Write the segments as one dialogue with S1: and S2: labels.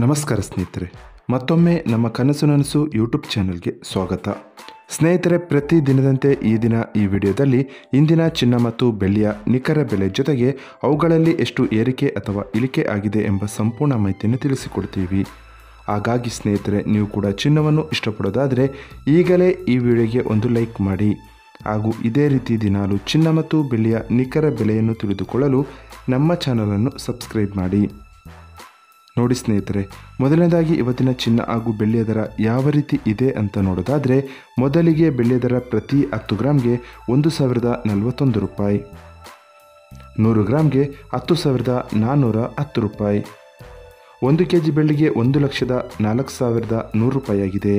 S1: ನಮಸ್ಕಾರ ಸ್ನೇಹಿತರೆ, ಮತ್ತೊಮ್ಮೆ ನಮ್ಮ ಕನಸು ನನಸು ಯೂಟ್ಯೂಬ್ ಚಾನಲ್ಗೆ ಸ್ವಾಗತ. ಸ್ನೇಹಿತರೆ, ಪ್ರತಿ ದಿನದಂತೆ ಈ ದಿನ ಈ ವಿಡಿಯೋದಲ್ಲಿ ಇಂದಿನ ಚಿನ್ನ ಮತ್ತು ಬೆಳ್ಳಿಯ ನಿಖರ ಬೆಲೆ ಜೊತೆಗೆ ಅವುಗಳಲ್ಲಿ ಎಷ್ಟು ಏರಿಕೆ ಅಥವಾ ಇಳಿಕೆ ಆಗಿದೆ ಎಂಬ ಸಂಪೂರ್ಣ ಮಾಹಿತಿಯನ್ನು ತಿಳಿಸಿಕೊಡ್ತೀವಿ. ಹಾಗಾಗಿ ಸ್ನೇಹಿತರೆ, ನೀವು ಕೂಡ ಚಿನ್ನವನ್ನು ಇಷ್ಟಪಡೋದಾದರೆ ಈಗಲೇ ಈ ವಿಡಿಯೋಗೆ ಒಂದು ಲೈಕ್ ಮಾಡಿ. ಹಾಗೂ ಇದೇ ರೀತಿ ದಿನಾಲು ಚಿನ್ನ ಮತ್ತು ಬೆಳ್ಳಿಯ ನಿಖರ ಬೆಲೆಯನ್ನು ತಿಳಿದುಕೊಳ್ಳಲು ನಮ್ಮ ಚಾನಲನ್ನು ಸಬ್ಸ್ಕ್ರೈಬ್ ಮಾಡಿ. ನೋಡಿ ಸ್ನೇಹಿತರೆ, ಮೊದಲನೇದಾಗಿ ಇವತ್ತಿನ ಚಿನ್ನ ಹಾಗೂ ಬೆಳ್ಳಿಯ ದರ ಯಾವ ರೀತಿ ಇದೆ ಅಂತ ನೋಡೋದಾದರೆ, ಮೊದಲಿಗೆ ಬೆಳ್ಳಿಯ ದರ ಪ್ರತಿ 10 ಗ್ರಾಮ್ಗೆ 1041 ರೂಪಾಯಿ, 100 ಗ್ರಾಮ್ಗೆ 10,410 ರೂಪಾಯಿ. 1 ಕೆಜಿ ಬೆಳ್ಳಿಗೆ 1,04,100 ರೂಪಾಯಿ ಆಗಿದೆ.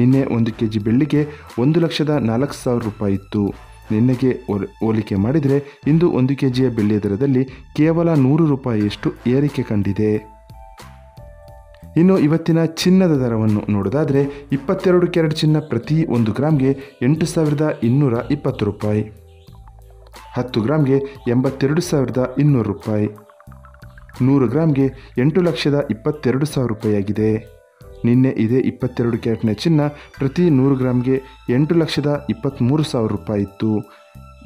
S1: ನಿನ್ನೆ 1 ಕೆಜಿ ಬೆಳ್ಳಿಗೆ 1,04,000 ರೂಪಾಯಿ ಇತ್ತು. ನಿನ್ನೆಗೆ ಹೋಲಿಕೆ ಮಾಡಿದರೆ ಇಂದು 1 ಕೆಜಿಯ ಬೆಳ್ಳಿಯ ದರದಲ್ಲಿ ಕೇವಲ 100 ರೂಪಾಯಿಯಷ್ಟು ಏರಿಕೆ ಕಂಡಿದೆ. ಇನ್ನು ಇವತ್ತಿನ ಚಿನ್ನದ ದರವನ್ನು ನೋಡೋದಾದರೆ, 22 ಕ್ಯಾರೆಟ್ ಚಿನ್ನ ಪ್ರತಿ 1 ಗ್ರಾಮ್ಗೆ 8,220 ರೂಪಾಯಿ, 10 ಗ್ರಾಮ್ಗೆ 82,200 ರೂಪಾಯಿ, 100 ಗ್ರಾಮ್ಗೆ 8,22,000 ರೂಪಾಯಿ ಆಗಿದೆ. ನಿನ್ನೆ ಇದೇ 22 ಕ್ಯಾರೆಟ್ನ ಚಿನ್ನ ಪ್ರತಿ 100 ಗ್ರಾಮ್ಗೆ 8,23,000 ರೂಪಾಯಿ ಇತ್ತು.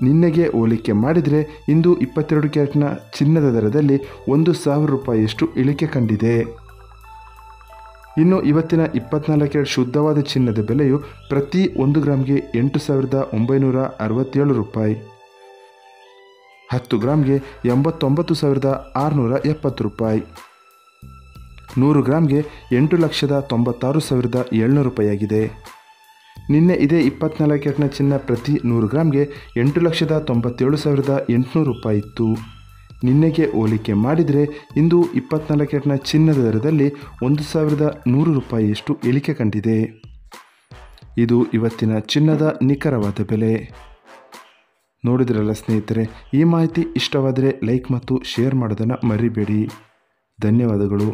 S1: ನಿನ್ನೆಗೆ ಹೋಲಿಕೆ ಮಾಡಿದರೆ ಇಂದು 22 ಕ್ಯಾರೆಟ್ನ ಚಿನ್ನದ ದರದಲ್ಲಿ 1,000 ರೂಪಾಯಿಯಷ್ಟು ಇಳಿಕೆ ಕಂಡಿದೆ. ಇನ್ನು ಇವತ್ತಿನ 24 ಕ್ಯಾರೆಟ್ ಶುದ್ಧವಾದ ಚಿನ್ನದ ಬೆಲೆಯು ಪ್ರತಿ 1 ಗ್ರಾಮ್ಗೆ 8,967 ರೂಪಾಯಿ, 10 ಗ್ರಾಮ್ಗೆ 89,670 ರೂಪಾಯಿ, 100 ಗ್ರಾಮ್ಗೆ 8,96,700 ರೂಪಾಯಿ ಆಗಿದೆ. ನಿನ್ನೆ ಇದೇ 24 ಕ್ಯಾರೆಟ್ನ ಚಿನ್ನ ಪ್ರತಿ 100 ಗ್ರಾಮ್ಗೆ 8,97,800 ರೂಪಾಯಿ ಇತ್ತು. ನಿನ್ನೆಗೆ ಹೋಲಿಕೆ ಮಾಡಿದರೆ ಇಂದು 24 ಕ್ಯಾರೆಟ್ನ ಚಿನ್ನದ ದರದಲ್ಲಿ 1,100 ರೂಪಾಯಿಯಷ್ಟು ಇಳಿಕೆ ಕಂಡಿದೆ. ಇದು ಇವತ್ತಿನ ಚಿನ್ನದ ನಿಖರವಾದ ಬೆಲೆ. ನೋಡಿದ್ರಲ್ಲ ಸ್ನೇಹಿತರೆ, ಈ ಮಾಹಿತಿ ಇಷ್ಟವಾದರೆ ಲೈಕ್ ಮತ್ತು ಶೇರ್ ಮಾಡೋದನ್ನು ಮರಿಬೇಡಿ. ಧನ್ಯವಾದಗಳು.